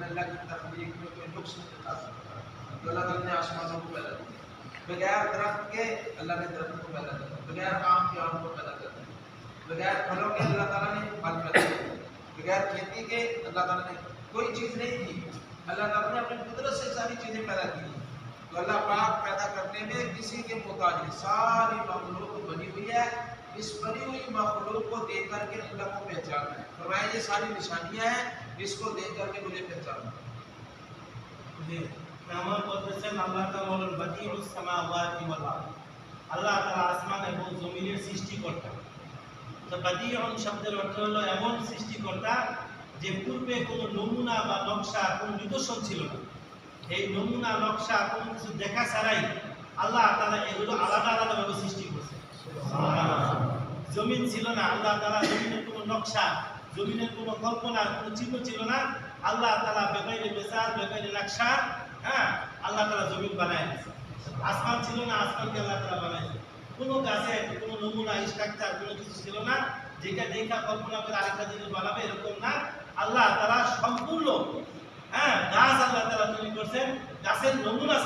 अल्लाह की तख्लीक में कोई नुक्स नहीं था सकता। तो अल्लाह ताला ने आसमानों को पैदा किया, बगैर दरख्त के अल्लाह ने दरख्त को पैदा किया, बगैर आम के आम को पैदा किया, बगैर फलों के अल्लाह ताला ने फल पैदा किया, बगैर खेती के अल्लाह ताला ने कोई चीज़ नहीं की। अल्लाह ताला ने अपनी कुदरत से सारी चीज़ें पैदा की। तो अल्लाह पाक पैदा करने में किसी के मोहताज नहीं, सारी मखलूक बनी हुई है। इस बनी हुई मखलूक को देख करके अल्लाह को पहचानना है। फरमाया ये सारी निशानियां हैं, इसको देख करके मुझे पहचानना जी। আমার বলতেছেন আল্লাহ তাআলা হলেন বাদিউস সামাওয়াতি ওয়াল আরদ। আল্লাহ তাআলা আসমান এবং জমিনের সৃষ্টিকর্তা। তো বাদিউন শব্দের অর্থ হলো এমন সৃষ্টিকর্তা যে পূর্বে কোনো নমুনা বা নকশা কোনো নিদর্শন ছিল না। এই নমুনা নকশা কোনো কিছু দেখা ছাড়াই আল্লাহ তাআলা এগুলো আলাদা আলাদাভাবে সৃষ্টি করছে। সুবহানাল্লাহ। জমিন ছিল না, আল্লাহ তাআলা জমিনের কোনো নকশা, জমিনের কোনো কল্পনা, কোনো চিহ্ন ছিল না। আল্লাহ তাআলা বেকাইরে মিসাল, বেকাইরে নকশা, আল্লাহ তাআলা জমিন বানাইছে। আসমান ছিল না, আসমানকে আল্লাহ তাআলা বানাইছে। কোনো গাছে কোনো নমুনা স্ট্রাকচার কোনো কিছু ছিল না যেটা দেখা কল্পনা করে আরেকটা জিনিস বানাবে এরকম না। আল্লাহ তাআলা সম্পূর্ণ গাছ আল্লাহ তাআলা তৈরি করছেন গাছের নমুনা